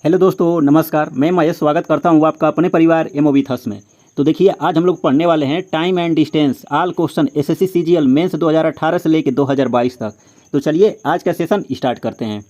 Hello दोस्तों, नमस्कार। मैं महेश स्वागत करता हूं आपका अपने परिवार एमओबी थस में। तो देखिए, आज हम लोग पढ़ने वाले हैं time and distance all question SSC CGL mains 2018 से लेकर 2022 तक। तो चलिए आज का सेशन स्टार्ट करते हैं।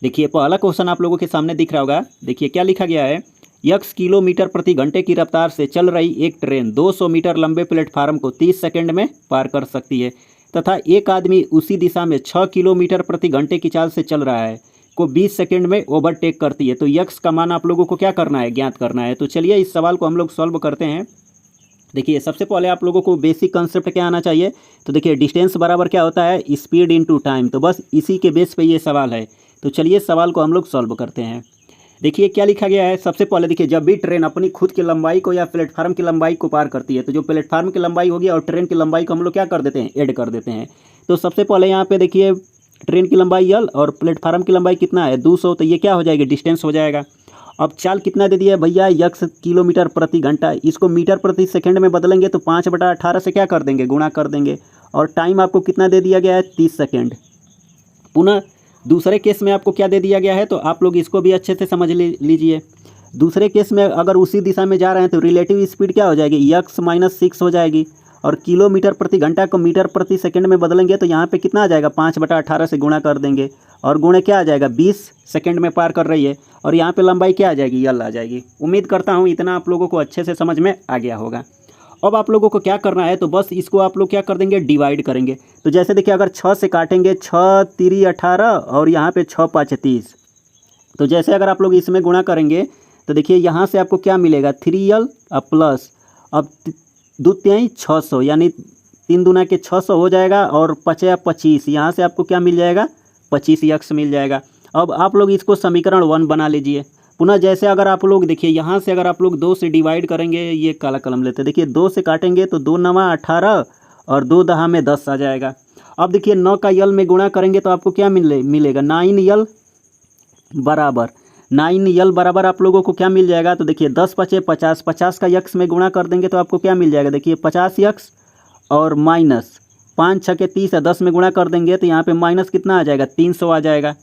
देखिए, पहला क्वेश्चन आप लोगों के सामने दिख रहा होगा। देखिए क्या लिखा गया है। यक्स किलोमीटर प्रति घंटे की रफ्तार से चल रही एक ट्रेन 200 मीटर लंबे प्लेटफार्म को 30 सेकंड में पार कर सकती है तथा एक आदमी उसी दिशा में 6 किलोमीटर प्रति घंटे की चाल से चल रहा है को 20 सेकंड में ओवरटेक करती है। तो यक्स का मान आप लोगों को क्या करना है, ज्ञात करना है। तो चलिए इस सवाल को हम लोग सॉल्व करते हैं। देखिए, सबसे पहले आप लोगों को बेसिक कंसेप्ट क्या आना चाहिए। तो देखिए, डिस्टेंस बराबर क्या होता है, स्पीड इनटू टाइम। तो बस इसी के बेस पे ये सवाल है। तो चलिए सवाल को हम लोग सॉल्व करते हैं। देखिए क्या लिखा गया है। सबसे पहले देखिए, जब भी ट्रेन अपनी खुद की लंबाई को या प्लेटफार्म की लंबाई को पार करती है तो जो प्लेटफार्म की लंबाई होगी और ट्रेन की लंबाई को हम लोग क्या कर देते हैं, ऐड कर देते हैं। तो सबसे पहले यहाँ पे देखिए, ट्रेन की लंबाई यल और प्लेटफार्म की लंबाई कितना है 200। तो ये क्या हो जाएगी, डिस्टेंस हो जाएगा। अब चाल कितना दे दिया है भैया, यक्स किलोमीटर प्रति घंटा। इसको मीटर प्रति सेकंड में बदलेंगे तो 5/18 से क्या कर देंगे, गुणा कर देंगे। और टाइम आपको कितना दे दिया गया है, 30 सेकंड। पुनः दूसरे केस में आपको क्या दे दिया गया है, तो आप लोग इसको भी अच्छे से समझ लीजिए। दूसरे केस में अगर उसी दिशा में जा रहे हैं तो रिलेटिव स्पीड क्या हो जाएगी, यक्स माइनस 6 हो जाएगी। और किलोमीटर प्रति घंटा को मीटर प्रति सेकंड में बदलेंगे तो यहाँ पे कितना आ जाएगा, 5/18 से गुणा कर देंगे। और गुणे क्या आ जाएगा, 20 सेकंड में पार कर रही है। और यहाँ पे लंबाई क्या आ जाएगी, यल आ जाएगी। उम्मीद करता हूँ इतना आप लोगों को अच्छे से समझ में आ गया होगा। अब आप लोगों को क्या करना है, तो बस इसको आप लोग क्या कर देंगे, डिवाइड करेंगे। तो जैसे देखिए, अगर 6 से काटेंगे, 6 3 18 और यहाँ पे 6 5 30। तो जैसे अगर आप लोग इसमें गुणा करेंगे तो देखिए यहाँ से आपको क्या मिलेगा, 3l प्लस अब 2 तिहाई 600 यानी 3 दूना के 600 हो जाएगा। और 5 25, यहाँ से आपको क्या मिल जाएगा, 25 यक्स मिल जाएगा। अब आप लोग इसको समीकरण 1 बना लीजिए। पुनः जैसे अगर आप लोग देखिए, यहाँ से अगर आप लोग 2 से डिवाइड करेंगे, ये काला कलम लेते हैं। देखिए 2 से काटेंगे तो 2 9 18 और 2 10 में 10 आ जाएगा। अब देखिए 9 का यल में गुणा करेंगे तो आपको क्या मिलेगा, 9l बराबर 9l बराबर आप लोगों को क्या मिल जाएगा। तो देखिए 10 5 50, 50 का यक्स में गुणा कर देंगे तो आपको क्या मिल जाएगा, देखिए 50 यक्स और माइनस 5 6 के 30 है, 10 में गुणा कर देंगे तो यहाँ पे माइनस कितना आ जाएगा, 300 आ जाएगा।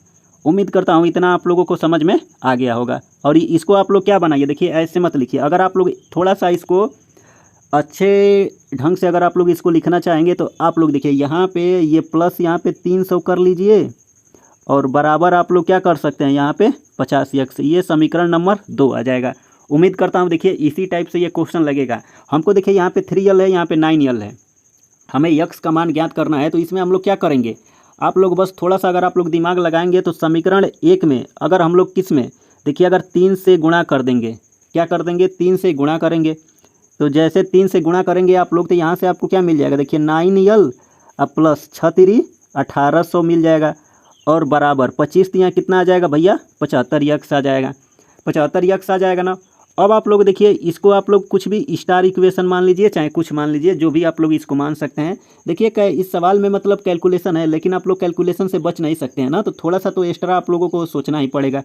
उम्मीद करता हूँ इतना आप लोगों को समझ में आ गया होगा। और इसको आप लोग क्या बनाइए, देखिए ऐसे मत लिखिए। अगर आप लोग थोड़ा सा इसको अच्छे ढंग से अगर आप लोग इसको लिखना चाहेंगे तो आप लोग देखिए, यहाँ पे ये प्लस यहाँ पे 300 कर लीजिए और बराबर आप लोग क्या कर सकते हैं, यहाँ पे 50 यक्स। ये समीकरण नंबर 2 आ जाएगा। उम्मीद करता हूँ देखिए इसी टाइप से ये क्वेश्चन लगेगा। हमको देखिए यहाँ पे 3l है, यहाँ पे 9l है। हमें यक्स का मान ज्ञात करना है। तो इसमें हम लोग क्या करेंगे, आप लोग बस थोड़ा सा अगर आप लोग दिमाग लगाएंगे तो समीकरण 1 में अगर हम लोग किस में, देखिए अगर 3 से गुणा कर देंगे, क्या कर देंगे, 3 से गुणा करेंगे। तो जैसे 3 से गुणा करेंगे आप लोग तो यहाँ से आपको क्या मिल जाएगा, देखिए 9l प्लस 6 3 1800 मिल जाएगा। और बराबर 25 तो यहाँ कितना आ जाएगा भैया, 75 यक्स आ जाएगा। 75 यक्स आ जाएगा ना। अब आप लोग देखिए, इसको आप लोग कुछ भी स्टार इक्वेशन मान लीजिए, चाहे कुछ मान लीजिए, जो भी आप लोग इसको मान सकते हैं। देखिए इस सवाल में मतलब कैलकुलेशन है, लेकिन आप लोग कैलकुलेशन से बच नहीं सकते हैं ना। तो थोड़ा सा तो एक्स्ट्रा आप लोगों को सोचना ही पड़ेगा।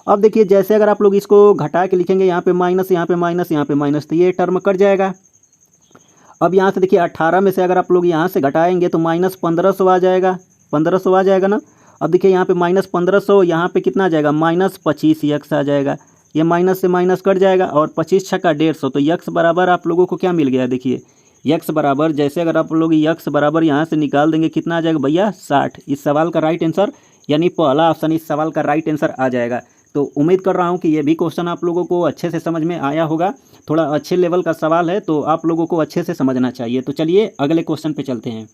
अब देखिए, जैसे अगर आप लोग इसको घटा के लिखेंगे, यहाँ पे माइनस, यहाँ पे माइनस, यहाँ पे माइनस, तो ये टर्म कट जाएगा। अब यहाँ से देखिए 18 में से अगर आप लोग यहाँ से घटाएंगे तो माइनस 1500 आ जाएगा, 1500 आ जाएगा ना। अब देखिए यहाँ पे माइनस 1500, यहाँ पे कितना आ जाएगा, माइनस 25 यक्स आ जाएगा। ये माइनस से माइनस कट जाएगा और 25 छक्का 150। तो यक्स बराबर आप लोगों को क्या मिल गया, देखिए यक्स बराबर, जैसे अगर आप लोग यक्स बराबर यहाँ से निकाल देंगे कितना आ जाएगा भैया, 60। इस सवाल का राइट आंसर यानी पहला ऑप्शन इस सवाल का राइट आंसर आ जाएगा। तो उम्मीद कर रहा हूँ कि ये भी क्वेश्चन आप लोगों को अच्छे से समझ में आया होगा। थोड़ा अच्छे लेवल का सवाल है तो आप लोगों को अच्छे से समझना चाहिए। तो चलिए अगले क्वेश्चन पे चलते हैं।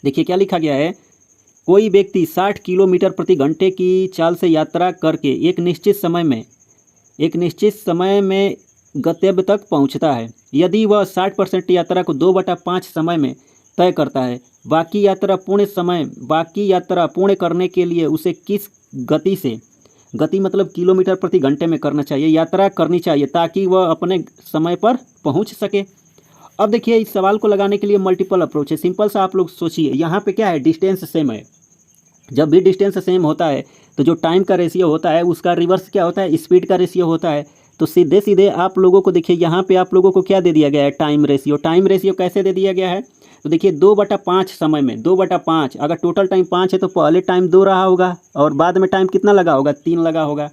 देखिए क्या लिखा गया है। कोई व्यक्ति 60 किलोमीटर प्रति घंटे की चाल से यात्रा करके एक निश्चित समय में गंतव्य तक पहुंचता है। यदि वह 60% यात्रा को 2/5 समय में तय करता है, बाकी यात्रा पूर्ण करने के लिए उसे किस गति से, गति मतलब किलोमीटर प्रति घंटे में करना चाहिए, यात्रा करनी चाहिए ताकि वह अपने समय पर पहुंच सके। अब देखिए इस सवाल को लगाने के लिए मल्टीपल अप्रोच है। सिंपल सा आप लोग सोचिए, यहाँ पे क्या है, डिस्टेंस सेम है। जब भी डिस्टेंस सेम होता है तो जो टाइम का रेशियो होता है उसका रिवर्स क्या होता है, स्पीड का रेशियो होता है। तो सीधे सीधे आप लोगों को देखिए, यहाँ पे आप लोगों को क्या दे दिया गया है, टाइम रेशियो। टाइम रेशियो कैसे दे दिया गया है, तो देखिए 2/5 समय में 2/5, अगर टोटल टाइम 5 है तो पहले टाइम 2 रहा होगा और बाद में टाइम कितना लगा होगा, 3 लगा होगा।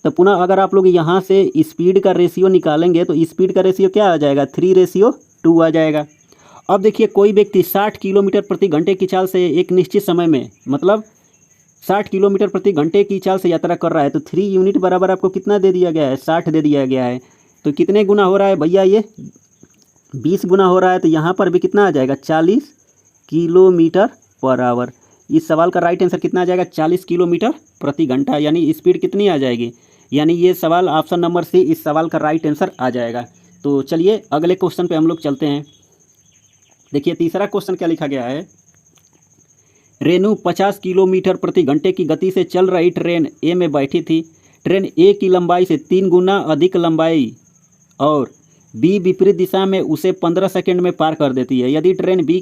तो पुनः अगर आप लोग यहाँ से स्पीड का रेशियो निकालेंगे तो स्पीड का रेशियो क्या आ जाएगा, 3:2 आ जाएगा। अब देखिए कोई व्यक्ति 60 किलोमीटर प्रति घंटे की चाल से एक निश्चित समय में, मतलब 60 किलोमीटर प्रति घंटे की चाल से यात्रा कर रहा है, तो 3 यूनिट बराबर आपको कितना दे दिया गया है, 60 दे दिया गया है। तो कितने गुना हो रहा है भैया, ये 20 गुना हो रहा है। तो यहाँ पर भी कितना आ जाएगा, 40 किलोमीटर पर आवर। इस सवाल का राइट आंसर कितना आ जाएगा, 40 किलोमीटर प्रति घंटा, यानी स्पीड कितनी आ जाएगी, यानी ये सवाल ऑप्शन नंबर सी इस सवाल का राइट आंसर आ जाएगा। तो चलिए अगले क्वेश्चन पे हम लोग चलते हैं। देखिए तीसरा क्वेश्चन क्या लिखा गया है, रेनू 50 किलोमीटर प्रति घंटे की गति से चल रही ट्रेन ए में बैठी थी। ट्रेन ए की लंबाई से 3 गुना अधिक लंबाई और बी विपरीत दिशा में उसे 15 सेकंड में पार कर देती है। यदि ट्रेन बी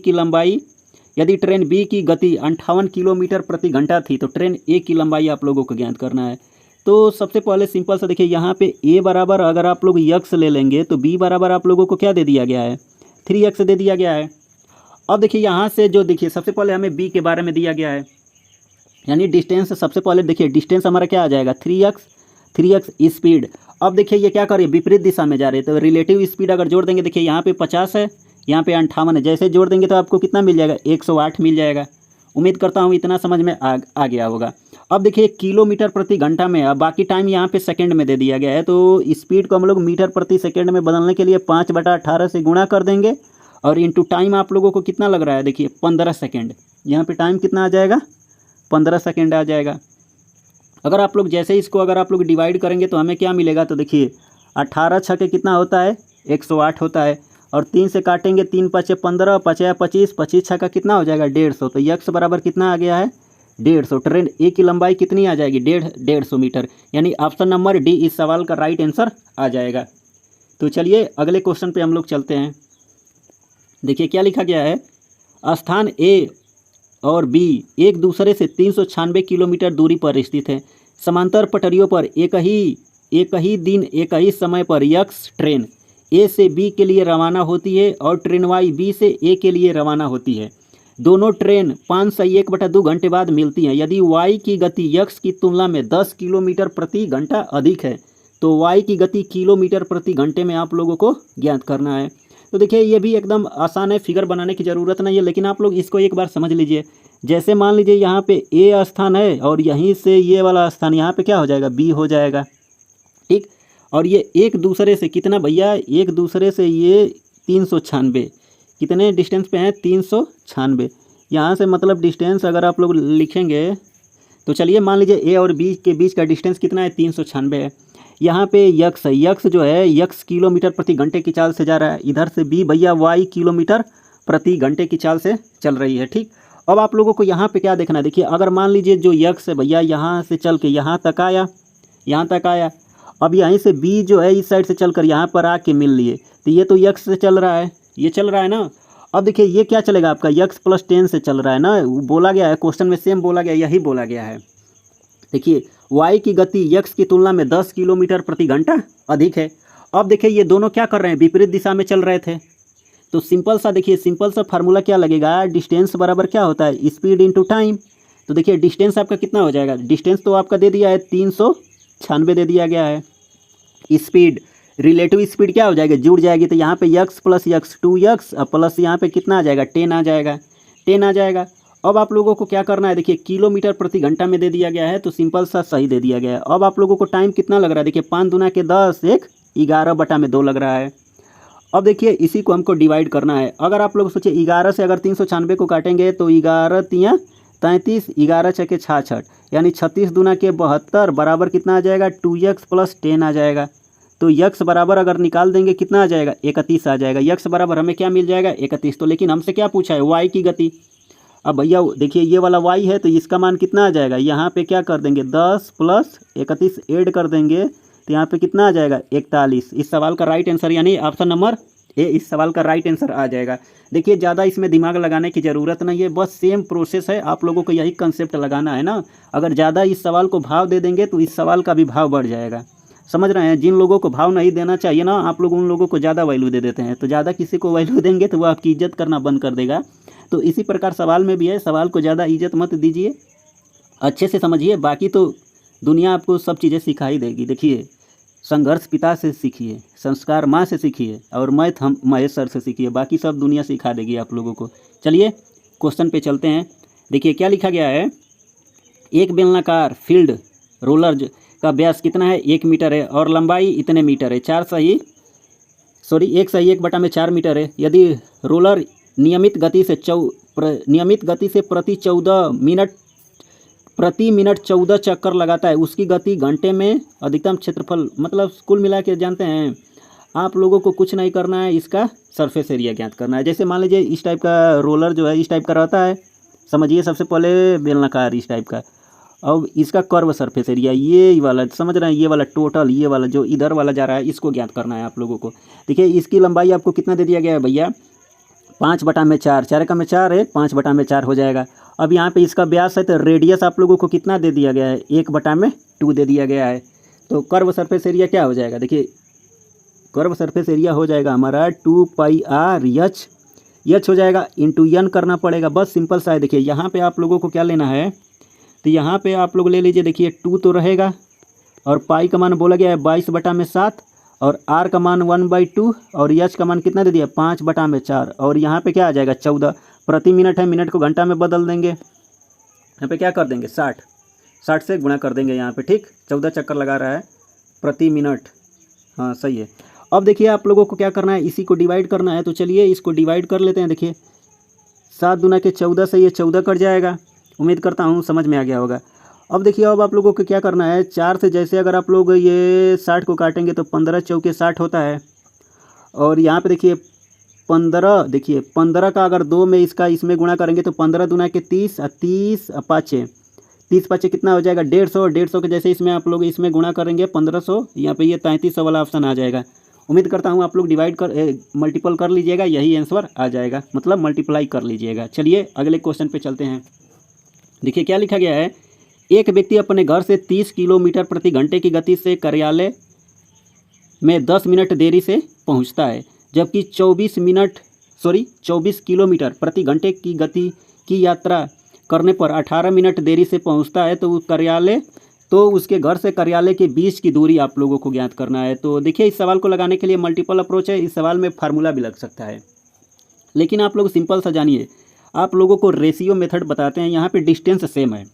की गति 58 किलोमीटर प्रति घंटा थी तो ट्रेन ए की लंबाई आप लोगों को ज्ञात करना है। तो सबसे पहले सिंपल सा देखिए, यहाँ पे ए बराबर अगर आप लोग यक्स ले लेंगे तो बी बराबर आप लोगों को क्या दे दिया गया है, 3x दे दिया गया है। अब देखिए यहाँ से जो देखिए सबसे पहले हमें बी के बारे में दिया गया है, यानी डिस्टेंस। सबसे पहले देखिए डिस्टेंस हमारा क्या आ जाएगा, 3x स्पीड। अब देखिए ये क्या कर रही है, विपरीत दिशा में जा रही है, तो रिलेटिव स्पीड अगर जोड़ देंगे, देखिए यहाँ पे 50 है, यहाँ पे 58 है, जैसे जोड़ देंगे तो आपको कितना मिल जाएगा, 108 मिल जाएगा। उम्मीद करता हूँ इतना समझ में आ गया होगा। अब देखिए किलोमीटर प्रति घंटा में, अब बाकी टाइम यहाँ पे सेकंड में दे दिया गया है, तो स्पीड को हम लोग मीटर प्रति सेकंड में बदलने के लिए 5/18 से गुणा कर देंगे और इनटू टाइम आप लोगों को कितना लग रहा है, देखिए 15 सेकेंड। यहाँ पे टाइम कितना आ जाएगा, 15 सेकेंड आ जाएगा। अगर आप लोग जैसे इसको अगर आप लोग डिवाइड करेंगे तो हमें क्या मिलेगा, तो देखिए 18 छके कितना होता है, 108 होता है, और 3 से काटेंगे, 3 5 15, 5 25, 25 छका कितना हो जाएगा, 150। तो यक्स बराबर कितना आ गया है, 150। ट्रेन ए की लंबाई कितनी आ जाएगी, 150 मीटर, यानी ऑप्शन नंबर डी इस सवाल का राइट आंसर आ जाएगा। तो चलिए अगले क्वेश्चन पे हम लोग चलते हैं। देखिए क्या लिखा गया है, स्थान ए और बी एक दूसरे से 396 किलोमीटर दूरी पर स्थित है। समांतर पटरियों पर एक ही दिन एक ही समय पर यक्स ट्रेन ए से बी के लिए रवाना होती है और ट्रेन वाई बी से ए के लिए रवाना होती है। दोनों ट्रेन 5 से 1/2 घंटे बाद मिलती हैं। यदि वाई की गति यक्स की तुलना में 10 किलोमीटर प्रति घंटा अधिक है तो वाई की गति किलोमीटर प्रति घंटे में आप लोगों को ज्ञात करना है। तो देखिए ये भी एकदम आसान है, फिगर बनाने की ज़रूरत नहीं है, लेकिन आप लोग इसको एक बार समझ लीजिए। जैसे मान लीजिए यहाँ पे ए स्थान है और यहीं से ये वाला स्थान यहाँ पे क्या हो जाएगा, बी हो जाएगा, ठीक। और ये एक दूसरे से कितना भैया, एक दूसरे से ये 396, कितने डिस्टेंस पे हैं, 396। यहाँ से मतलब डिस्टेंस अगर आप लोग लिखेंगे तो चलिए मान लीजिए ए और बी के बीच का डिस्टेंस कितना है, 396 है। यहाँ पे यक्स है, यक्स जो है यक्स किलोमीटर प्रति घंटे की चाल से जा रहा है, इधर से बी भैया वाई किलोमीटर प्रति घंटे की चाल से चल रही है, ठीक। अब आप लोगों को यहाँ पे क्या देखना है, देखिए अगर मान लीजिए जो यक्स है भैया यहाँ से चल के यहाँ तक आया, अब यहीं से बी जो है इस साइड से चलकर यहाँ पर आके मिल लिए, तो ये तो यक्स से चल रहा है, ये चल रहा है ना। अब देखिए ये क्या चलेगा आपका, यक्स प्लस 10 से चल रहा है ना, बोला गया है क्वेश्चन में, सेम बोला गया, यही बोला गया है। देखिए वाई की गति यक्स की तुलना में 10 किलोमीटर प्रति घंटा अधिक है। अब देखिए ये दोनों क्या कर रहे हैं, विपरीत दिशा में चल रहे थे, तो सिंपल सा फार्मूला क्या लगेगा, डिस्टेंस बराबर क्या होता है, स्पीड इंटू टाइम। तो देखिए डिस्टेंस आपका कितना हो जाएगा, डिस्टेंस तो आपका दे दिया है 396 दे दिया गया है। स्पीड, रिलेटिव स्पीड क्या हो जाएगा, जुड़ जाएगी, तो यहाँ पे x plus x 2x plus यहाँ पे कितना आ जाएगा, 10 आ जाएगा। अब आप लोगों को क्या करना है, देखिए किलोमीटर प्रति घंटा में दे दिया गया है, तो सिंपल सा सही दे दिया गया है। अब आप लोगों को टाइम कितना लग रहा है, देखिए 5 दूना के 10, 1 11/2 लग रहा है। अब देखिए इसी को हमको डिवाइड करना है। अगर आप लोग सोचिए 11 से अगर 396 को काटेंगे तो 11 तियाँ 33, 11 छके 66, यानी 36 दूना के 72 बराबर कितना आ जाएगा, 2x प्लस 10 आ जाएगा। तो यक्स बराबर अगर निकाल देंगे कितना आ जाएगा, 31 आ जाएगा। यक्स बराबर हमें क्या मिल जाएगा, 31। तो लेकिन हमसे क्या पूछा है, वाई की गति। अब भैया देखिए ये वाला वाई है तो इसका मान कितना आ जाएगा, यहाँ पे क्या कर देंगे, 10 प्लस 31 ऐड कर देंगे तो यहाँ पे कितना आ जाएगा, 41। इस सवाल का राइट आंसर यानी ऑप्शन नंबर ए इस सवाल का राइट आंसर आ जाएगा। देखिए ज़्यादा इसमें दिमाग लगाने की ज़रूरत नहीं है, बस सेम प्रोसेस है, आप लोगों को यही कंसेप्ट लगाना है ना। अगर ज़्यादा इस सवाल को भाव दे देंगे तो इस सवाल का भी भाव बढ़ जाएगा, समझ रहे हैं। जिन लोगों को भाव नहीं देना चाहिए ना, आप लोग उन लोगों को ज़्यादा वैल्यू दे देते हैं, तो ज़्यादा किसी को वैल्यू देंगे तो वो आपकी इज्जत करना बंद कर देगा। तो इसी प्रकार सवाल में भी है, सवाल को ज़्यादा इज्जत मत दीजिए, अच्छे से समझिए, बाकी तो दुनिया आपको सब चीज़ें सिखाई देगी। देखिए, संघर्ष पिता से सीखिए, संस्कार माँ से सीखिए और मैथ हम महेश सर से सीखिए, बाकी सब दुनिया सिखा देगी आप लोगों को। चलिए क्वेश्चन पे चलते हैं। देखिए क्या लिखा गया है, एक बेलनाकार फील्ड रोलर का व्यास कितना है, 1 मीटर है और लंबाई इतने मीटर है, 1/4 मीटर है। यदि रोलर नियमित गति से प्रति मिनट 14 चक्कर लगाता है, उसकी गति घंटे में अधिकतम क्षेत्रफल, मतलब कुल मिला के जानते हैं आप लोगों को कुछ नहीं करना है, इसका सरफेस एरिया ज्ञात करना है। जैसे मान लीजिए इस टाइप का रोलर जो है इस टाइप का रहता है, समझिए सबसे पहले बेलनाकार इस टाइप का, अब इसका कर्व सरफेस एरिया ये वाला समझ रहे हैं, ये वाला टोटल, ये वाला जो इधर वाला जा रहा है इसको ज्ञात करना है आप लोगों को। देखिए इसकी लंबाई आपको कितना दे दिया गया है भैया, 5/4, 4 है 5/4 हो जाएगा। अब यहाँ पे इसका व्यास है तो रेडियस आप लोगों को कितना दे दिया गया है, 1/2 दे दिया गया है। तो कर्व सरफेस एरिया क्या हो जाएगा, देखिए कर्व सरफेस एरिया हो जाएगा हमारा 2πr एच हो जाएगा, इंटू n करना पड़ेगा, बस सिंपल सा है। देखिए यहाँ पे आप लोगों को क्या लेना है, तो यहाँ पे आप लोग ले लीजिए, देखिए 2 तो रहेगा और पाई का मान बोला गया है 22/7 और r का मान 1/2 और h का मान कितना दे दिया 5/4 और यहाँ पे क्या आ जाएगा 14 प्रति मिनट है, मिनट को घंटा में बदल देंगे, यहाँ पे क्या कर देंगे 60 से गुणा कर देंगे यहाँ पे, ठीक 14 चक्कर लगा रहा है प्रति मिनट, हाँ सही है। अब देखिए आप लोगों को क्या करना है, इसी को डिवाइड करना है, तो चलिए इसको डिवाइड कर लेते हैं। देखिए 7 दूना के 14 से ये 14 कट जाएगा, उम्मीद करता हूँ समझ में आ गया होगा। अब देखिए अब आप लोगों को क्या करना है, 4 से जैसे अगर आप लोग ये 60 को काटेंगे तो 15 चौके 60 होता है और यहाँ पे देखिए 15 का अगर 2 में इसमें गुणा करेंगे तो 15 दूना के 30 और 30 पाँचे कितना हो जाएगा 150 के जैसे इसमें आप लोग इसमें गुणा करेंगे 1500, यहाँ पे ये 3300 वाला ऑप्शन आ जाएगा। उम्मीद करता हूँ आप लोग मल्टीपल कर लीजिएगा, यही आंसर आ जाएगा, मतलब मल्टीप्लाई कर लीजिएगा। चलिए अगले क्वेश्चन पे चलते हैं। देखिए क्या लिखा गया है, एक व्यक्ति अपने घर से 30 किलोमीटर प्रति घंटे की गति से कार्यालय में 10 मिनट देरी से पहुंचता है, जबकि 24 किलोमीटर प्रति घंटे की गति की यात्रा करने पर 18 मिनट देरी से पहुंचता है, तो उसके घर से कार्यालय के बीच की दूरी आप लोगों को ज्ञात करना है। तो देखिए इस सवाल को लगाने के लिए मल्टीपल अप्रोच है, इस सवाल में फार्मूला भी लग सकता है, लेकिन आप लोग सिंपल सा जानिए, आप लोगों को रेशियो मेथड बताते हैं। यहाँ पे डिस्टेंस सेम है,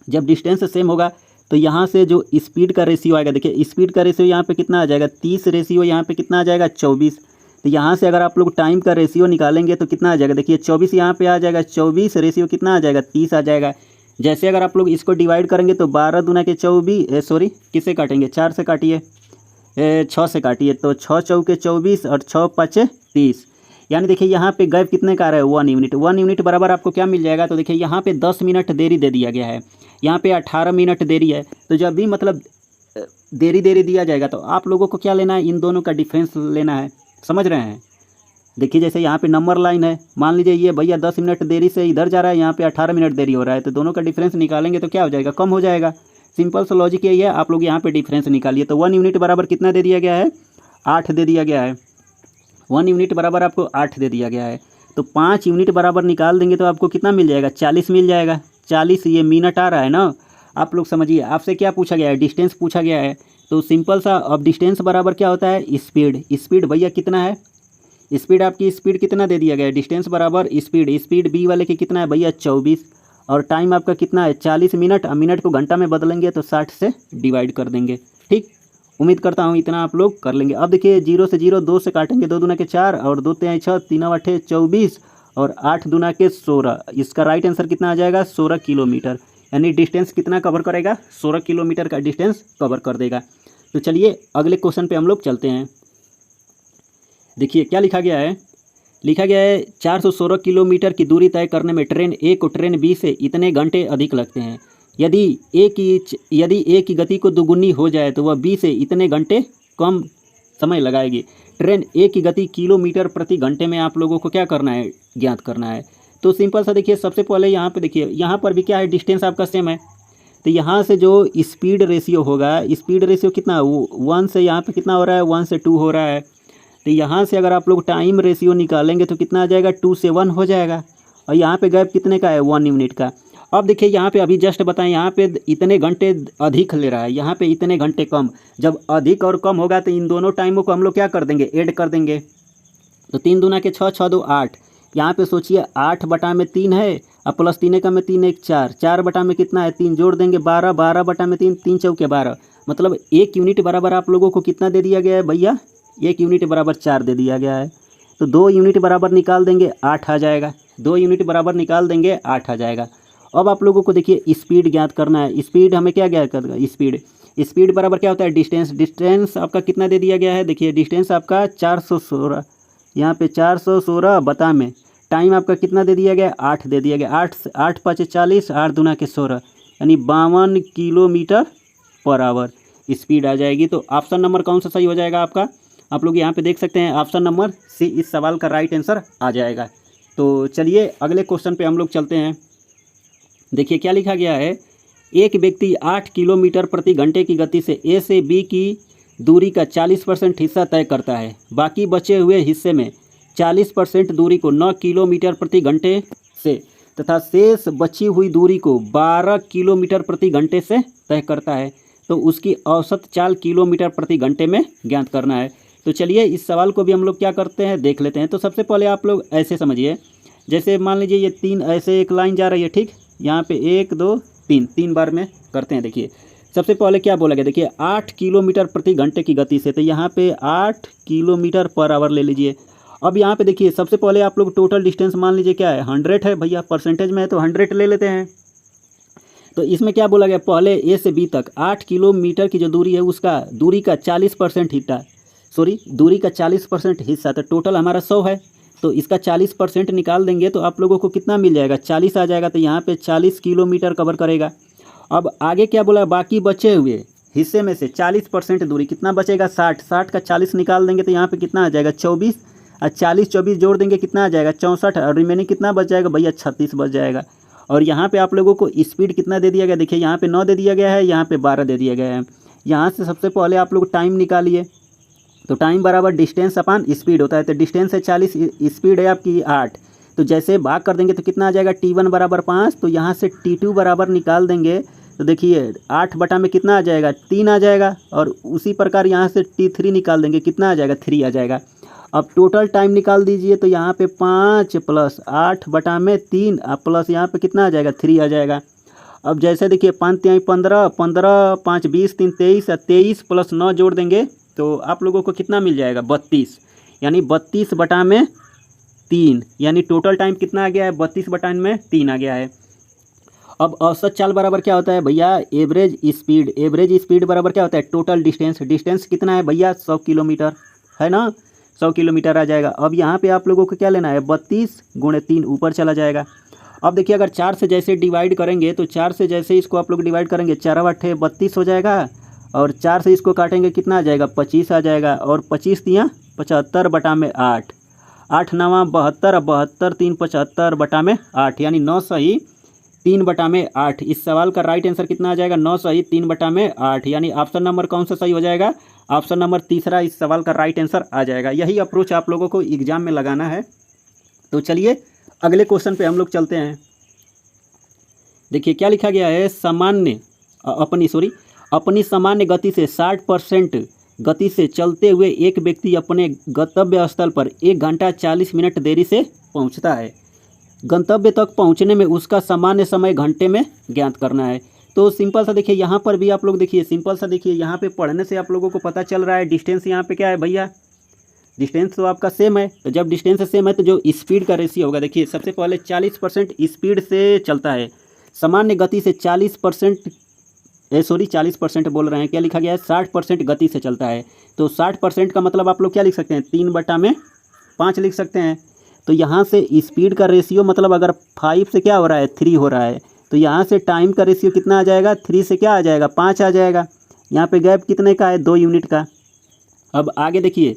जब डिस्टेंस सेम होगा तो यहाँ से जो स्पीड का रेशियो आएगा, देखिए स्पीड का रेशियो यहाँ पे कितना आ जाएगा 30, रेशियो यहाँ पे कितना आ जाएगा 24। तो यहाँ से अगर आप लोग टाइम का रेशियो निकालेंगे तो कितना आ जाएगा, देखिए 24 यहाँ पे आ जाएगा, 24 रेशियो कितना आ जाएगा 30 आ जाएगा। जैसे अगर आप लोग इसको डिवाइड करेंगे तो 12 दूना के 24, किससे काटेंगे 4 से काटिए, 6 से काटिए, तो 6 चौके 24 और 6 पाँचे 30, यानी देखिए यहाँ पे गैप कितने का आ रहा है 1 यूनिट। 1 यूनिट बराबर आपको क्या मिल जाएगा, तो देखिए यहाँ पे 10 मिनट देरी दे दिया गया है, यहाँ पे 18 मिनट देरी है। तो जब भी मतलब देरी दिया जाएगा तो आप लोगों को क्या लेना है, इन दोनों का डिफरेंस लेना है, समझ रहे हैं। देखिए जैसे यहाँ पे नंबर लाइन है, मान लीजिए ये भैया 10 मिनट देरी से इधर जा रहा है, यहाँ पे 18 मिनट देरी हो रहा है, तो दोनों का डिफरेंस निकालेंगे तो क्या हो जाएगा, कम हो जाएगा। सिंपल सा लॉजिक यही है, आप लोग यहाँ पे डिफरेंस निकालिए। तो 1 यूनिट बराबर कितना दे दिया गया है, 8 दे दिया गया है, 1 यूनिट बराबर आपको 8 दे दिया गया है। तो 5 यूनिट बराबर निकाल देंगे तो आपको कितना मिल जाएगा 40 मिल जाएगा। 40 ये मिनट आ रहा है ना, आप लोग समझिए। आपसे क्या पूछा गया है, डिस्टेंस पूछा गया है, तो सिंपल सा अब डिस्टेंस बराबर क्या होता है स्पीड भैया कितना है, स्पीड आपकी स्पीड कितना दे दिया गया है, डिस्टेंस बराबर स्पीड बी वाले की कितना है भैया 24 और टाइम आपका कितना है 40 मिनट, और मिनट को घंटा में बदलेंगे तो 60 से डिवाइड कर देंगे। ठीक, उम्मीद करता हूँ इतना आप लोग कर लेंगे। अब देखिए 0 से 0 2 से काटेंगे, 2 दूना के 4 और 2 तिहाई 6, 3 8 24 और 8 दूना के 16। इसका राइट आंसर कितना आ जाएगा 16 किलोमीटर, यानी डिस्टेंस कितना कवर करेगा 16 किलोमीटर का डिस्टेंस कवर कर देगा। तो चलिए अगले क्वेश्चन पे हम लोग चलते हैं। देखिए क्या लिखा गया है, 416 किलोमीटर की दूरी तय करने में ट्रेन ए को ट्रेन बी से इतने घंटे अधिक लगते हैं। यदि ए की गति को दुगुनी हो जाए तो वह बी से इतने घंटे कम समय लगाएगी। ट्रेन ए की गति किलोमीटर प्रति घंटे में आप लोगों को क्या करना है, ज्ञात करना है। तो सिंपल सा देखिए, सबसे पहले यहाँ पे देखिए, यहाँ पर भी क्या है डिस्टेंस आपका सेम है, तो यहाँ से जो स्पीड रेशियो होगा, स्पीड रेशियो कितना 1 से यहाँ पे कितना हो रहा है 1 से 2 हो रहा है। तो यहाँ से अगर आप लोग टाइम रेशियो निकालेंगे तो कितना आ जाएगा 2 से 1 हो जाएगा, और यहाँ पे गैप कितने का है 1 यूनिट का। अब देखिए यहाँ पे अभी जस्ट बताएं, यहाँ पे इतने घंटे अधिक ले रहा है, यहाँ पे इतने घंटे कम। जब अधिक और कम होगा तो इन दोनों टाइमों को हम लोग क्या कर देंगे, ऐड कर देंगे। तो 3 दूना के 6, 6 दो 8। यहाँ पे सोचिए 8 बटा में 3 है, अब प्लस 3 का में 3 1 4, 4 बटा में कितना है 3, जोड़ देंगे 12, 12 बटा में 3, 3 चौके 12। मतलब 1 यूनिट बराबर आप लोगों को कितना दे दिया गया है भैया, 1 यूनिट बराबर 4 दे दिया गया है। तो 2 यूनिट बराबर निकाल देंगे 8 आ जाएगा, 2 यूनिट बराबर निकाल देंगे 8 आ जाएगा। अब आप लोगों को देखिए स्पीड ज्ञात करना है। स्पीड हमें क्या ज्ञात करना है, स्पीड बराबर क्या होता है, डिस्टेंस आपका कितना दे दिया गया है, देखिए डिस्टेंस आपका 416, यहाँ पे 416 बता में टाइम आपका कितना दे दिया गया, 8 दे दिया गया। 8 5 40, 8 दूना के 16, यानी 52 किलोमीटर पर आवर स्पीड आ जाएगी। तो ऑप्शन नंबर कौन सा सही हो जाएगा आपका, आप लोग यहाँ पे देख सकते हैं ऑप्शन नंबर सी इस सवाल का राइट आंसर आ जाएगा। तो चलिए अगले क्वेश्चन पे हम लोग चलते हैं। देखिए क्या लिखा गया है, एक व्यक्ति 8 किलोमीटर प्रति घंटे की गति से ए से बी की दूरी का 40% हिस्सा तय करता है। बाकी बचे हुए हिस्से में 40% दूरी को 9 किलोमीटर प्रति घंटे से तथा शेष बची हुई दूरी को 12 किलोमीटर प्रति घंटे से तय करता है। तो उसकी औसत चाल किलोमीटर प्रति घंटे में ज्ञात करना है। तो चलिए इस सवाल को भी हम लोग क्या करते हैं, देख लेते हैं। तो सबसे पहले आप लोग ऐसे समझिए, जैसे मान लीजिए ये 3 ऐसे एक लाइन जा रही है, ठीक, यहाँ पे 1 2 3 3 बार में करते हैं। देखिए सबसे पहले क्या बोला गया, देखिए 8 किलोमीटर प्रति घंटे की गति से, तो यहाँ पे 8 किलोमीटर पर आवर ले लीजिए। अब यहाँ पे देखिए सबसे पहले आप लोग टोटल डिस्टेंस मान लीजिए क्या है, 100 है भैया, परसेंटेज में है तो 100 ले लेते हैं। तो इसमें क्या बोला गया, पहले ए से बी तक 8 किलोमीटर की जो दूरी है उसका दूरी का 40% हिस्सा, दूरी का 40% हिस्सा, तो टोटल हमारा 100 है। तो इसका 40% निकाल देंगे तो आप लोगों को कितना मिल जाएगा, 40 आ जाएगा। तो यहाँ पे 40 किलोमीटर कवर करेगा। अब आगे क्या बोला, बाकी बचे हुए हिस्से में से 40% दूरी कितना बचेगा, 60, 60 का 40 निकाल देंगे तो यहाँ पे कितना आ जाएगा 24, और 40 24 जोड़ देंगे कितना आ जाएगा 64, और रिमेनिंग कितना बच जाएगा भैया 36 बच जाएगा। और यहाँ पे आप लोगों को स्पीड कितना दे दिया गया, देखिए यहाँ पे 9 दे दिया गया है, यहाँ पे 12 दे दिया गया है। यहाँ से सबसे पहले आप लोग टाइम निकालिए। तो टाइम बराबर डिस्टेंस अपान स्पीड होता है। तो डिस्टेंस है 40, स्पीड है आपकी 8, तो जैसे भाग कर देंगे तो कितना आ जाएगा, T1 बराबर 5, तो यहाँ से T2 बराबर निकाल देंगे तो देखिए 8 बटा में कितना आ जाएगा 3 आ जाएगा। और उसी प्रकार यहाँ से T3 निकाल देंगे, कितना आ जाएगा 3 आ जाएगा। अब टोटल टाइम निकाल दीजिए तो यहाँ पे 5 प्लस 8 बटा में 3 प्लस यहाँ पे कितना आ जाएगा 3 आ जाएगा। अब जैसे देखिए 5 3 15, 15 5 20 3 23, 23 प्लस 9 जोड़ देंगे तो आप लोगों को कितना मिल जाएगा 32, यानी 32 बटा में 3, यानी टोटल टाइम कितना आ गया है 32 बटा में 3 आ गया है। अब औसत चाल बराबर क्या होता है भैया, एवरेज स्पीड। एवरेज स्पीड बराबर क्या होता है, टोटल डिस्टेंस। डिस्टेंस कितना है भैया 100 किलोमीटर है ना, 100 किलोमीटर आ जाएगा। अब यहाँ पे आप लोगों को क्या लेना है, 32 गुणे 3 ऊपर चला जाएगा। अब देखिए अगर 4 से जैसे डिवाइड करेंगे तो 4 से जैसे इसको आप लोग डिवाइड करेंगे 4 8 32 हो जाएगा, और 4 से इसको काटेंगे कितना आ जाएगा 25 आ जाएगा, और 25 दिया 75 बटा में 8, 8 9 72, 72 3 75 बटा में 8, यानी 9 सही 3 बटा में 8। इस सवाल का राइट आंसर कितना आ जाएगा, 9 सही 3 बटा में 8, यानी ऑप्शन नंबर कौन सा सही हो जाएगा, ऑप्शन नंबर तीसरा इस सवाल का राइट आंसर आ जाएगा। यही अप्रोच आप लोगों को एग्जाम में लगाना है। तो चलिए अगले क्वेश्चन पे हम लोग चलते हैं। देखिए क्या लिखा गया है, अपनी सामान्य गति से 60% गति से चलते हुए एक व्यक्ति अपने गंतव्य स्थल पर 1 घंटा 40 मिनट देरी से पहुंचता है। गंतव्य तक पहुंचने में उसका सामान्य समय घंटे में ज्ञात करना है। तो सिंपल सा देखिए यहाँ पर भी आप लोग देखिए, सिंपल सा देखिए यहाँ पे पढ़ने से आप लोगों को पता चल रहा है डिस्टेंस यहाँ पे क्या है भैया, डिस्टेंस तो आपका सेम है। तो जब डिस्टेंस सेम है तो जो स्पीड का रेशियो होगा, देखिए सबसे पहले 40% स्पीड से चलता है, सामान्य गति से 40% बोल रहे हैं, क्या लिखा गया है 60% गति से चलता है। तो 60% का मतलब आप लोग क्या लिख सकते हैं, 3 बटा में 5 लिख सकते हैं। तो यहाँ से स्पीड का रेशियो मतलब अगर 5 से क्या हो रहा है 3 हो रहा है, तो यहाँ से टाइम का रेशियो कितना आ जाएगा, 3 से क्या आ जाएगा 5 आ जाएगा। यहाँ पे गैप कितने का है 2 यूनिट का। अब आगे देखिए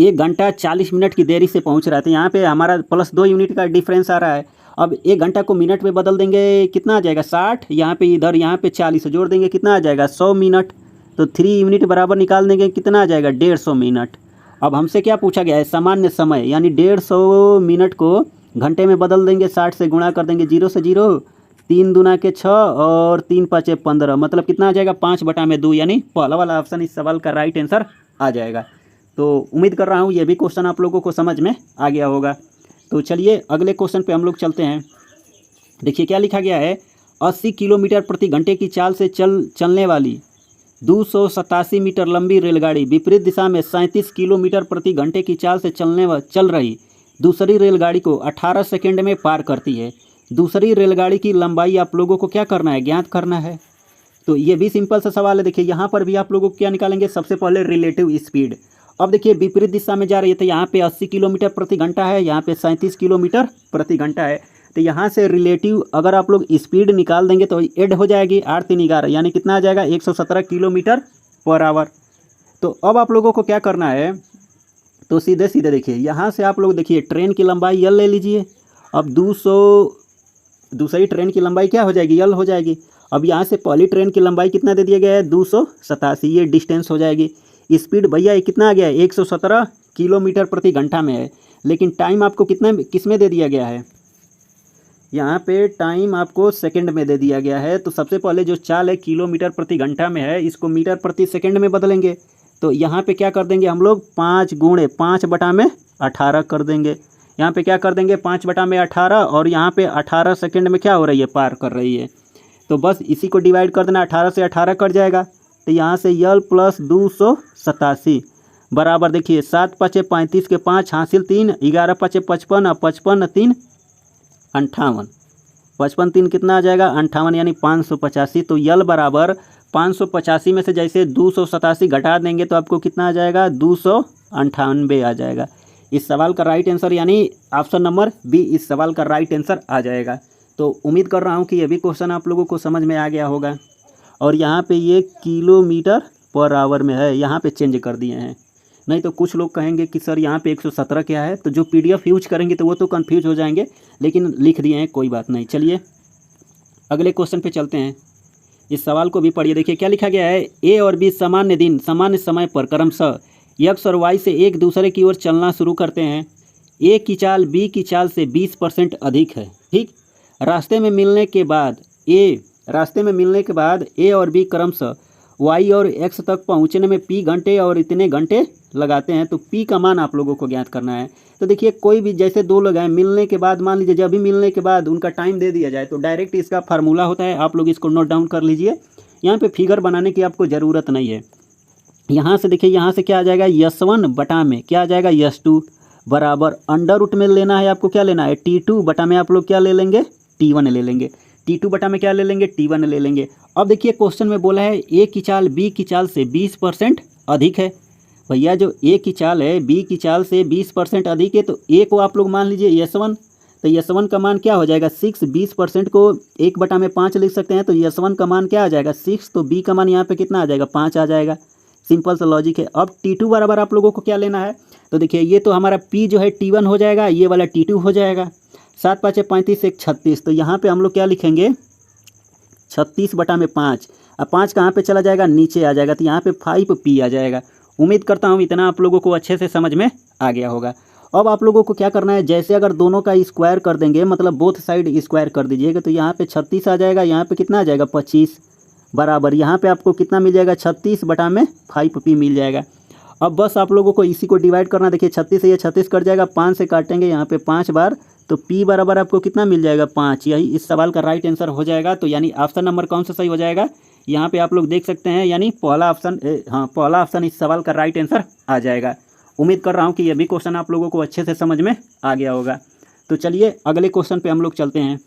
1 घंटा 40 मिनट की देरी से पहुँच रहा है, तो यहाँ पे हमारा प्लस 2 यूनिट का डिफरेंस आ रहा है। अब 1 घंटा को मिनट में बदल देंगे, कितना आ जाएगा 60, यहाँ पे इधर यहाँ पे 40 जोड़ देंगे कितना आ जाएगा 100 मिनट। तो 3 यूनिट बराबर निकाल देंगे कितना आ जाएगा 150 मिनट। अब हमसे क्या पूछा गया है, सामान्य समय, यानी 150 मिनट को घंटे में बदल देंगे, 60 से गुणा कर देंगे, 0 से 0 3 दूना के 6 और 3 पाँचे 15, मतलब कितना आ जाएगा 5/2, यानी पहला वाला ऑप्शन इस सवाल का राइट आंसर आ जाएगा। तो उम्मीद कर रहा हूँ ये भी क्वेश्चन आप लोगों को समझ में आ गया होगा। तो चलिए अगले क्वेश्चन पे हम लोग चलते हैं। देखिए क्या लिखा गया है, 80 किलोमीटर प्रति घंटे की चाल से चलने वाली 287 मीटर लंबी रेलगाड़ी विपरीत दिशा में 37 किलोमीटर प्रति घंटे की चाल से चल रही दूसरी रेलगाड़ी को 18 सेकंड में पार करती है। दूसरी रेलगाड़ी की लंबाई आप लोगों को क्या करना है, ज्ञात करना है। तो ये भी सिंपल सा सवाल है। देखिए यहाँ पर भी आप लोगों को क्या निकालेंगे, सबसे पहले रिलेटिव स्पीड। अब देखिए विपरीत दिशा में जा रही है तो यहाँ पे 80 किलोमीटर प्रति घंटा है, यहाँ पे 37 किलोमीटर प्रति घंटा है। तो यहाँ से रिलेटिव अगर आप लोग स्पीड निकाल देंगे तो ऐड हो जाएगी 8 3 11, यानी कितना आ जाएगा 117 किलोमीटर पर आवर। तो अब आप लोगों को क्या करना है, तो सीधे सीधे देखिए यहाँ से आप लोग देखिए ट्रेन की लंबाई यल ले लीजिए। अब दूसरी ट्रेन की लंबाई क्या हो जाएगी, यल हो जाएगी। अब यहाँ से पहली ट्रेन की लंबाई कितना दे दिया गया है 287, ये डिस्टेंस हो जाएगी। स्पीड भैया ये कितना आ गया है 117 किलोमीटर प्रति घंटा में है, लेकिन टाइम आपको कितना किस में दे दिया गया है, यहाँ पे टाइम आपको सेकंड में दे दिया गया है। तो सबसे पहले जो चाल है किलोमीटर प्रति घंटा में है, इसको मीटर प्रति सेकंड में बदलेंगे। तो यहाँ पे क्या कर देंगे हम लोग 5 गुणे 5/18 कर देंगे। यहाँ पे क्या कर देंगे 5/18, और यहाँ पे 18 सेकंड में क्या हो रही है, पार कर रही है। तो बस इसी को डिवाइड कर देना, 18 से 18 कट जाएगा। तो यहाँ से यल प्लस 287 बराबर देखिए 7 5 35 के 5 हासिल 3, 11 5 55 और 55 3 58, 55 3 कितना आ जाएगा 58, यानी 585। तो यल बराबर 585 में से जैसे 287 घटा देंगे तो आपको कितना आ जाएगा 298 आ जाएगा। इस सवाल का राइट आंसर यानी ऑप्शन नंबर बी इस सवाल का राइट आंसर आ जाएगा। तो उम्मीद कर रहा हूँ कि ये भी क्वेश्चन आप लोगों को समझ में आ गया होगा। और यहाँ पे ये किलोमीटर पर आवर में है, यहाँ पे चेंज कर दिए हैं, नहीं तो कुछ लोग कहेंगे कि सर यहाँ पे 117 क्या है। तो जो PDF यूज करेंगे तो वो तो कंफ्यूज हो जाएंगे, लेकिन लिख दिए हैं, कोई बात नहीं। चलिए अगले क्वेश्चन पे चलते हैं। इस सवाल को भी पढ़िए। देखिए क्या लिखा गया है, A और B सामान्य दिन सामान्य समय पर क्रमशः X और Y से एक दूसरे की ओर चलना शुरू करते हैं। A की चाल B की चाल से 20% अधिक है, ठीक। रास्ते में मिलने के बाद A और B क्रमशः Y और X तक पहुंचने में P घंटे और इतने घंटे लगाते हैं। तो P का मान आप लोगों को ज्ञात करना है। तो देखिए कोई भी जैसे दो लोग हैं, मिलने के बाद मान लीजिए जब भी मिलने के बाद उनका टाइम दे दिया जाए तो डायरेक्ट इसका फार्मूला होता है, आप लोग इसको नोट डाउन कर लीजिए। यहाँ पे फिगर बनाने की आपको ज़रूरत नहीं है। यहाँ से देखिए यहाँ से क्या आ जाएगा S1 बटा में क्या आ जाएगा S2 बराबर अंडर रूट में लेना है आपको, क्या लेना है T2 बटा में आप लोग क्या ले लेंगे T1 ले लेंगे। T2 बटा में क्या ले लेंगे T1 ले लेंगे। अब देखिए क्वेश्चन में बोला है A की चाल B की चाल से 20% अधिक है। भैया जो A की चाल है B की चाल से 20% अधिक है, तो A को आप लोग मान लीजिए S1। तो S1 का मान क्या हो जाएगा 6, 20% को 1/5 लिख सकते हैं। तो S1 का मान क्या आ जाएगा 6, तो B का मान यहाँ पे कितना आ जाएगा 5 आ जाएगा। सिंपल सा लॉजिक है। अब T2 बराबर आप लोगों को क्या लेना है, तो देखिए ये तो हमारा P जो है T1 हो जाएगा, ये वाला T2 हो जाएगा। 7 5 35 1 36, तो यहाँ पे हम लोग क्या लिखेंगे 36/5। अब 5 कहाँ पे चला जाएगा, नीचे आ जाएगा। तो यहाँ पे 5P आ जाएगा। उम्मीद करता हूँ इतना आप लोगों को अच्छे से समझ में आ गया होगा। अब आप लोगों को क्या करना है, जैसे अगर दोनों का स्क्वायर कर देंगे, मतलब बोथ साइड स्क्वायर कर दीजिएगा, तो यहाँ पे 36 आ जाएगा, यहाँ पे कितना आ जाएगा 25 बराबर यहाँ पे आपको कितना मिल जाएगा 36/5P मिल जाएगा। अब बस आप लोगों को इसी को डिवाइड करना। देखिए 36 से ये 36 कट जाएगा, 5 से काटेंगे यहाँ पे 5 बार, तो P बराबर आपको कितना मिल जाएगा 5। यही इस सवाल का राइट आंसर हो जाएगा। तो यानी ऑप्शन नंबर कौन सा सही हो जाएगा, यहाँ पे आप लोग देख सकते हैं, यानी पहला ऑप्शन इस सवाल का राइट आंसर आ जाएगा। उम्मीद कर रहा हूँ कि यह भी क्वेश्चन आप लोगों को अच्छे से समझ में आ गया होगा। तो चलिए अगले क्वेश्चन पे हम लोग चलते हैं।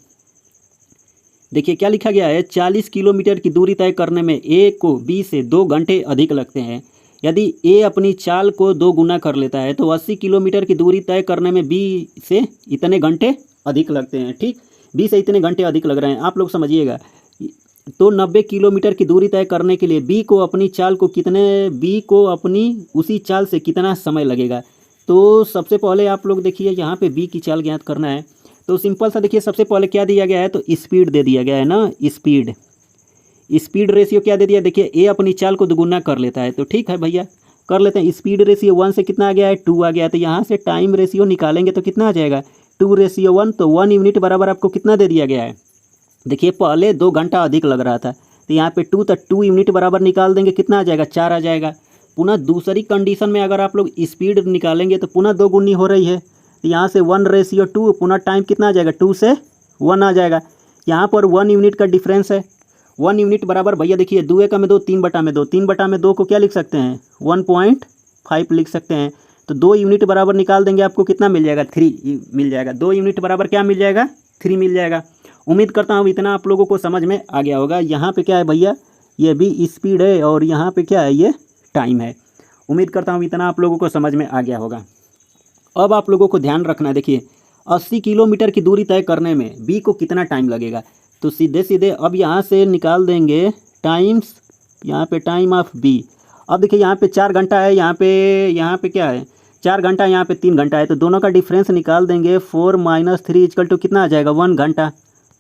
देखिए क्या लिखा गया है, 40 किलोमीटर की दूरी तय करने में A को B से 2 घंटे अधिक लगते हैं। यदि A अपनी चाल को 2 गुना कर लेता है तो 80 किलोमीटर की दूरी तय करने में B से इतने घंटे अधिक लगते हैं, ठीक। B से इतने घंटे अधिक लग रहे हैं, आप लोग समझिएगा। तो 90 किलोमीटर की दूरी तय करने के लिए B को अपनी उसी चाल से कितना समय लगेगा। तो सबसे पहले आप लोग देखिए यहाँ पे B की चाल ज्ञात करना है। तो सिंपल सा देखिए सबसे पहले क्या दिया गया है, तो स्पीड दे दिया गया है ना, स्पीड रेशियो क्या दे दिया, देखिए A अपनी चाल को दोगुना कर लेता है। तो ठीक है भैया कर लेते हैं। स्पीड रेशियो 1 से कितना आ गया है 2 आ गया है। तो यहाँ से टाइम रेशियो निकालेंगे तो कितना आ जाएगा 2:1। तो 1 यूनिट बराबर आपको कितना दे दिया गया है देखिए पहले 2 घंटा अधिक लग रहा था, तो यहाँ पे 2 तो 2 यूनिट बराबर निकाल देंगे, कितना आ जाएगा 4 आ जाएगा। पुनः दूसरी कंडीशन में अगर आप लोग स्पीड निकालेंगे तो पुनः 2 गुनी हो रही है, तो यहाँ से 1:2, पुनः टाइम कितना आ जाएगा 2 से 1 आ जाएगा। यहाँ पर 1 यूनिट का डिफरेंस है, 1 यूनिट बराबर भैया देखिए 2 एकम में 2, 3/2, 3/2 को क्या लिख सकते हैं 1.5 लिख सकते हैं। तो 2 यूनिट बराबर निकाल देंगे, आपको कितना मिल जाएगा 3 मिल जाएगा। 2 यूनिट बराबर क्या मिल जाएगा 3 मिल जाएगा। उम्मीद करता हूँ इतना आप लोगों को समझ में आ गया होगा। यहाँ पे क्या है भैया, ये भी स्पीड है और यहाँ पे क्या है, ये टाइम है। उम्मीद करता हूँ इतना आप लोगों को समझ में आ गया होगा। अब आप लोगों को ध्यान रखना है, देखिए 80 किलोमीटर की दूरी तय करने में बी को कितना टाइम लगेगा। तो सीधे सीधे अब यहाँ से निकाल देंगे टाइम्स, यहाँ पे टाइम ऑफ बी। अब देखिए यहाँ पे 4 घंटा है, यहाँ पे क्या है 4 घंटा, यहाँ पे 3 घंटा है, तो दोनों का डिफरेंस निकाल देंगे। 4 - 3 = कितना आ जाएगा 1 घंटा,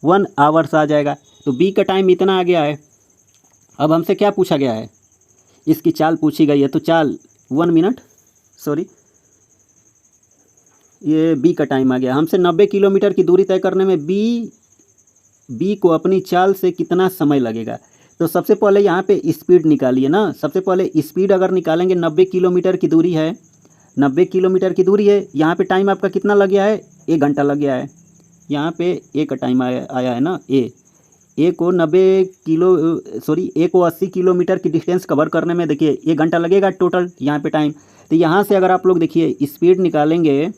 1 आवर्स आ जाएगा। तो बी का टाइम इतना आ गया है। अब हमसे क्या पूछा गया है, इसकी चाल पूछी गई है, तो चाल 1 मिनट, सॉरी ये बी का टाइम आ गया। हमसे 90 किलोमीटर की दूरी तय करने में बी को अपनी चाल से कितना समय लगेगा। तो सबसे पहले यहाँ पे स्पीड निकालिए ना। सबसे पहले स्पीड अगर निकालेंगे, 90 किलोमीटर की दूरी है, 90 किलोमीटर की दूरी है, यहाँ पे टाइम आपका कितना लग गया है 1 घंटा लग गया है। यहाँ पे ए का टाइम आया है ना, ए को 80 किलोमीटर की डिस्टेंस कवर करने में देखिए 1 घंटा लगेगा टोटल यहाँ पे टाइम। तो यहाँ से अगर आप लोग देखिए स्पीड निकालेंगे,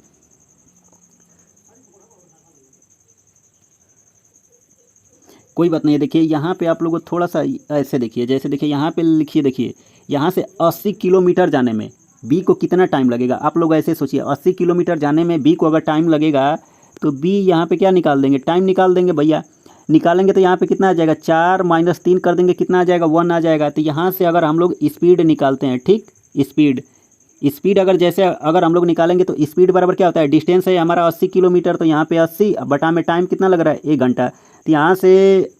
कोई बात नहीं है, देखिए यहाँ पे आप लोगों को थोड़ा सा ऐसे देखिए, जैसे देखिए यहाँ पे लिखिए, देखिए यहाँ से 80 किलोमीटर जाने में बी को कितना टाइम लगेगा। आप लोग ऐसे सोचिए 80 किलोमीटर जाने में बी को अगर टाइम लगेगा तो बी यहाँ पे क्या निकाल देंगे, टाइम निकाल देंगे भैया। निकालेंगे तो यहाँ पे कितना आ जाएगा 4 - 3 कर देंगे, कितना आ जाएगा 1 आ जाएगा। तो यहाँ से अगर हम लोग स्पीड निकालते हैं, ठीक, स्पीड अगर जैसे अगर हम लोग निकालेंगे तो स्पीड बराबर क्या होता है, डिस्टेंस है हमारा 80 किलोमीटर, तो यहाँ पे 80 बटा में टाइम कितना लग रहा है 1 घंटा। तो यहाँ से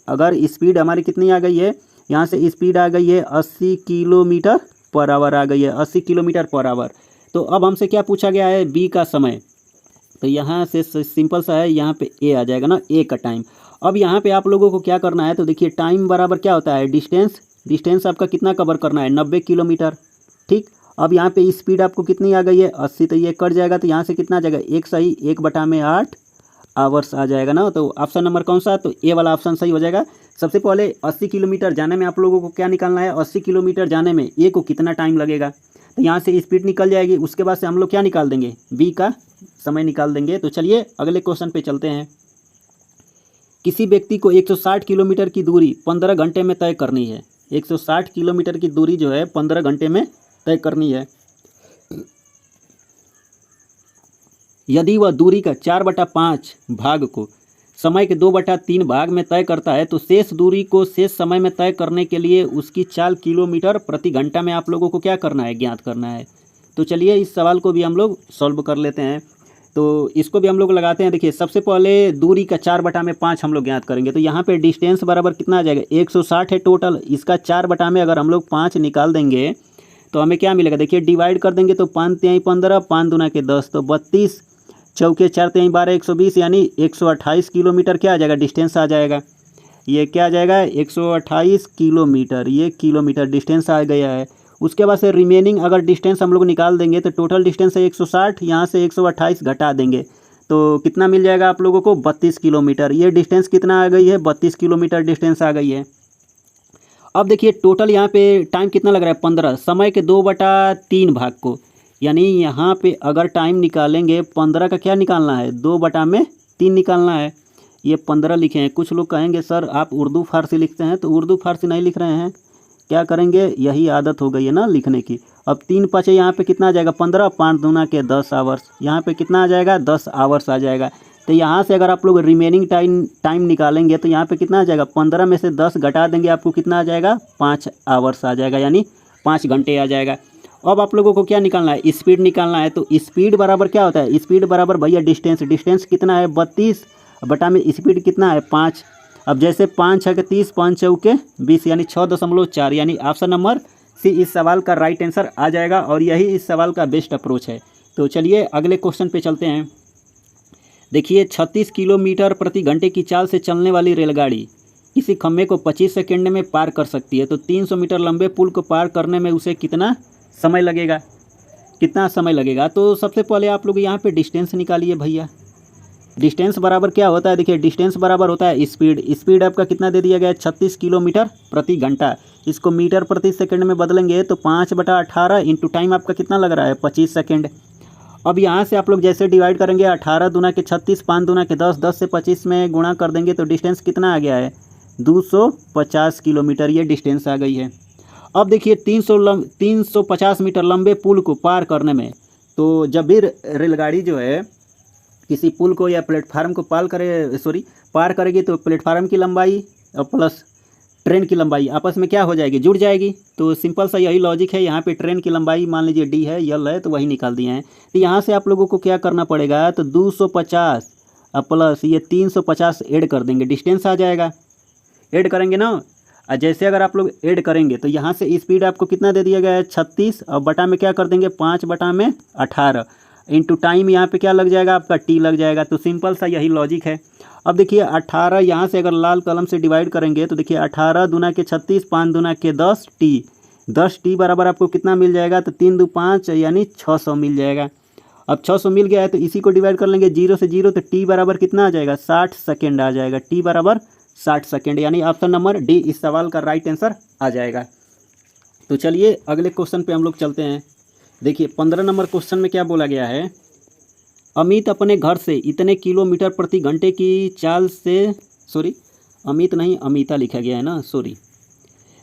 अगर स्पीड हमारी कितनी आ गई है, यहाँ से स्पीड आ गई है 80 किलोमीटर पर आवर आ गई है, 80 किलोमीटर पर आवर। तो अब हमसे क्या पूछा गया है बी का समय। तो यहाँ से सिंपल सा है, यहाँ पे ए आ जाएगा ना, ए का टाइम। अब यहाँ पे आप लोगों को क्या करना है, तो देखिए टाइम बराबर क्या होता है डिस्टेंस आपका कितना कवर करना है 90 किलोमीटर, ठीक। अब यहाँ पे स्पीड आपको कितनी आ गई है 80, तो ये कट जाएगा, तो यहाँ से कितना आ जाएगा 1 सही, 1/8 आवर्स आ जाएगा ना। तो ऑप्शन नंबर कौन सा, तो ए वाला ऑप्शन सही हो जाएगा। सबसे पहले 80 किलोमीटर जाने में आप लोगों को क्या निकालना है, 80 किलोमीटर जाने में ए को कितना टाइम लगेगा। तो यहाँ से स्पीड निकल जाएगी, उसके बाद से हम लोग क्या निकाल देंगे बी का समय निकाल देंगे। तो चलिए अगले क्वेश्चन पे चलते हैं। किसी व्यक्ति को 160 किलोमीटर की दूरी 15 घंटे में तय करनी है। 160 किलोमीटर की दूरी जो है 15 घंटे में तय करनी है। यदि वह दूरी का 4/5 भाग को समय के 2/3 भाग में तय करता है, तो शेष दूरी को शेष समय में तय करने के लिए उसकी चाल किलोमीटर प्रति घंटा में आप लोगों को क्या करना है, ज्ञात करना है। तो चलिए इस सवाल को भी हम लोग सॉल्व कर लेते हैं। तो इसको भी हम लोग लगाते हैं। देखिए सबसे पहले दूरी का 4/5 हम लोग ज्ञात करेंगे। तो यहाँ पे डिस्टेंस बराबर कितना आ जाएगा 160 है टोटल, इसका 4 में अगर हम लोग 5 निकाल देंगे तो हमें क्या मिलेगा, देखिए डिवाइड कर देंगे तो 5 × 15, 5 दूना के 10, तो 32, चौके 4 × 12, 120, यानी 128 किलोमीटर क्या आ जाएगा डिस्टेंस आ जाएगा। ये क्या आ जाएगा 128 किलोमीटर, ये किलोमीटर डिस्टेंस आ गया है। उसके बाद से रिमेनिंग अगर डिस्टेंस हम लोग निकाल देंगे तो टोटल डिस्टेंस है 160, यहाँ से 128 घटा देंगे तो कितना मिल जाएगा आप लोगों को 32 किलोमीटर। ये डिस्टेंस कितना आ गई है 32 किलोमीटर डिस्टेंस आ गई है। अब देखिए टोटल यहाँ पे टाइम कितना लग रहा है 15, समय के 2/3 भाग को, यानी यहाँ पे अगर टाइम निकालेंगे 15 का क्या निकालना है 2/3 निकालना है। ये 15 लिखे हैं। कुछ लोग कहेंगे सर आप उर्दू फारसी लिखते हैं, तो उर्दू फारसी नहीं लिख रहे हैं, क्या करेंगे यही आदत हो गई है ना लिखने की। अब 3 × 5 यहाँ पे कितना आ जाएगा 15, 5 दूना के 10 आवर्स, यहाँ पे कितना आ जाएगा 10 आवर्स आ जाएगा। तो यहाँ से अगर आप लोग रिमेनिंग टाइम निकालेंगे तो यहाँ पे कितना आ जाएगा 15 में से 10 घटा देंगे, आपको कितना आ जाएगा 5 आवर्स आ जाएगा, यानी 5 घंटे आ जाएगा। अब आप लोगों को क्या निकालना है स्पीड निकालना है। तो स्पीड बराबर क्या होता है, स्पीड बराबर भैया डिस्टेंस कितना है 32 बटा में स्पीड कितना है 5। अब जैसे 5 × 6 = 30, 5 चौके 20, यानी 6.4, यानी ऑप्शन नंबर सी इस सवाल का राइट आंसर आ जाएगा और यही इस सवाल का बेस्ट अप्रोच है। तो चलिए अगले क्वेश्चन पे चलते हैं। देखिए 36 किलोमीटर प्रति घंटे की चाल से चलने वाली रेलगाड़ी किसी खम्भे को 25 सेकंड में पार कर सकती है, तो 300 मीटर लंबे पुल को पार करने में उसे कितना समय लगेगा, कितना समय लगेगा। तो सबसे पहले आप लोग यहाँ पे डिस्टेंस निकालिए भैया। डिस्टेंस बराबर क्या होता है, देखिए डिस्टेंस बराबर होता है स्पीड। स्पीड आपका कितना दे दिया गया है, 36 किलोमीटर प्रति घंटा। इसको मीटर प्रति सेकंड में बदलेंगे तो 5/18 इंटू टाइम आपका कितना लग रहा है, 25 सेकंड। अब यहाँ से आप लोग जैसे डिवाइड करेंगे 18 दूना के 36, 5 दूना के 10, 10 से 25 में गुणा कर देंगे तो डिस्टेंस कितना आ गया है, 250 किलोमीटर। ये डिस्टेंस आ गई है। अब देखिए 350 मीटर लंबे पुल को पार करने में, तो जब भी रेलगाड़ी जो है किसी पुल को या प्लेटफार्म को पार करेगी तो प्लेटफार्म की लंबाई और प्लस ट्रेन की लंबाई आपस में क्या हो जाएगी, जुड़ जाएगी। तो सिंपल सा यही लॉजिक है। यहाँ पे ट्रेन की लंबाई मान लीजिए डी है, यल है, तो वही निकाल दिए हैं। तो यहाँ से आप लोगों को क्या करना पड़ेगा, तो 250 प्लस ये 350 ऐड कर देंगे, डिस्टेंस आ जाएगा। ऐड करेंगे ना, और जैसे अगर आप लोग ऐड करेंगे तो यहाँ से स्पीड आपको कितना दे दिया गया है, 36, और बटा में क्या कर देंगे, 5/18 इंटू टाइम यहाँ पे क्या लग जाएगा आपका, टी लग जाएगा। तो सिंपल सा यही लॉजिक है। अब देखिए 18 यहाँ से अगर लाल कलम से डिवाइड करेंगे तो देखिए 18 दूना के 36, 5 दूना के 10 टी, 10 टी बराबर आपको कितना मिल जाएगा, तो 3 दू 5 यानी 600 मिल जाएगा। अब 600 मिल गया है तो इसी को डिवाइड कर लेंगे 0 से 0, तो टी बराबर कितना आ जाएगा, 60 सेकेंड आ जाएगा। टी बराबर 60 सेकेंड, यानी ऑप्शन नंबर डी इस सवाल का राइट आंसर आ जाएगा। तो चलिए अगले क्वेश्चन पे हम लोग चलते हैं। देखिए 15 नंबर क्वेश्चन में क्या बोला गया है, अमित अपने घर से इतने किलोमीटर प्रति घंटे की चाल से, अमित नहीं अमिता लिखा गया है ना,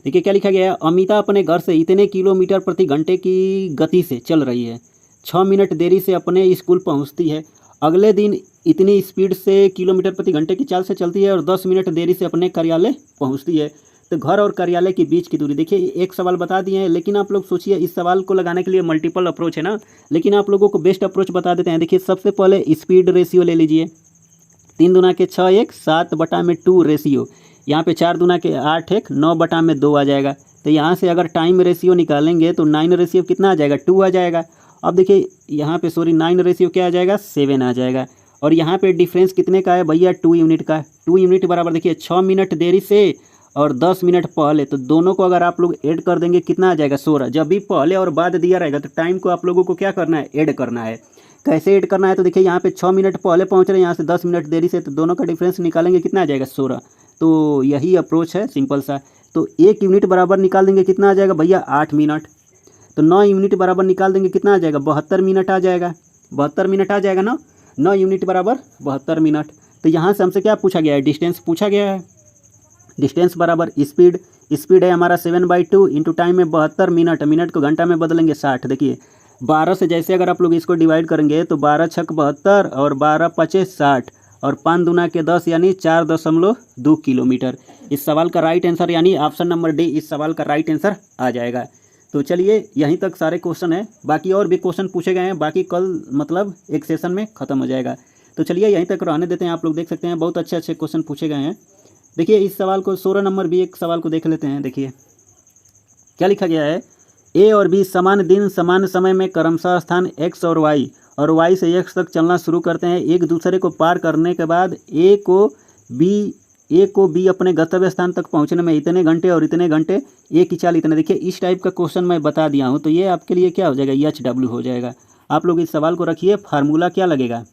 देखिए क्या लिखा गया है, अमिता अपने घर से इतने किलोमीटर प्रति घंटे की गति से चल रही है, 6 मिनट देरी से अपने स्कूल पहुंचती है। अगले दिन इतनी स्पीड से किलोमीटर प्रति घंटे की चाल से चलती है और 10 मिनट देरी से अपने कार्यालय पहुंचती है। तो घर और कार्यालय के बीच की दूरी, देखिए एक सवाल बता दिए हैं, लेकिन आप लोग सोचिए इस सवाल को लगाने के लिए मल्टीपल अप्रोच है ना, लेकिन आप लोगों को बेस्ट अप्रोच बता देते हैं। देखिए सबसे पहले स्पीड रेशियो ले लीजिए, 3 दूना के 6 1, 7/2 रेशियो, यहाँ पे 4 दूना के 8 1, 9/2 आ जाएगा। तो यहाँ से अगर टाइम रेशियो निकालेंगे तो 9 रेशियो कितना आ जाएगा, 2 आ जाएगा। अब देखिए यहाँ पे 9 रेशियो क्या आ जाएगा, 7 आ जाएगा। और यहाँ पे डिफरेंस कितने का है भैया, 2 यूनिट का। 2 यूनिट बराबर देखिए 6 मिनट देरी से और 10 मिनट पहले, तो दोनों को अगर आप लोग ऐड कर देंगे कितना आ जाएगा, 16। जब भी पहले और बाद दिया रहेगा तो टाइम को आप लोगों को क्या करना है, ऐड करना है। कैसे ऐड करना है, तो देखिए यहाँ पे 6 मिनट पहले पहुँच रहे हैं, यहाँ से 10 मिनट देरी से, तो दोनों का डिफरेंस निकालेंगे कितना आ जाएगा, 16। तो यही अप्रोच है सिंपल सा। तो 1 यूनिट बराबर निकाल देंगे कितना आ जाएगा भैया, 8 मिनट। तो 9 यूनिट बराबर निकाल देंगे कितना आ जाएगा, 72 मिनट आ जाएगा। 72 मिनट आ जाएगा ना, 9 यूनिट बराबर 72 मिनट। तो यहाँ से हमसे क्या पूछा गया है, डिस्टेंस पूछा गया है। डिस्टेंस बराबर स्पीड है हमारा 7/2 इंटू टाइम में 72 मिनट, मिनट को घंटा में बदलेंगे 60। देखिए 12 से जैसे अगर आप लोग इसको डिवाइड करेंगे तो 12 छक 72 और 12 पचे 60 और 5 दूना के 10 यानी 4.2 किलोमीटर। इस सवाल का राइट आंसर यानी ऑप्शन नंबर डी इस सवाल का राइट आंसर आ जाएगा। तो चलिए यहीं तक सारे क्वेश्चन हैं, बाकी और भी क्वेश्चन पूछे गए हैं, बाकी कल मतलब एक सेशन में ख़त्म हो जाएगा। तो चलिए यहीं तक रहने देते हैं। आप लोग देख सकते हैं बहुत अच्छे अच्छे क्वेश्चन पूछे गए हैं। देखिए इस सवाल को 16 नंबर भी एक सवाल को देख लेते हैं। देखिए क्या लिखा गया है, ए और बी समान दिन समान समय में क्रमशः स्थान एक्स और वाई से एक्स तक चलना शुरू करते हैं। एक दूसरे को पार करने के बाद ए को बी अपने गंतव्य स्थान तक पहुंचने में इतने घंटे और इतने घंटे, ए की चाल इतने। देखिए इस टाइप का क्वेश्चन मैं बता दिया हूं, तो ये आपके लिए क्या हो जाएगा, HW हो जाएगा। आप लोग इस सवाल को रखिए। फार्मूला क्या लगेगा,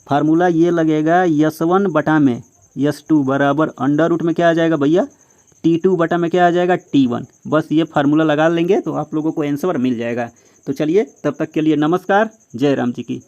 फार्मूला ये लगेगा S1 बटा में S2 बराबर अंडर रूट में क्या आ जाएगा भैया, T2 बटा में क्या आ जाएगा, T1। बस ये फार्मूला लगा लेंगे तो आप लोगों को आंसर मिल जाएगा। तो चलिए तब तक के लिए नमस्कार, जय राम जी की।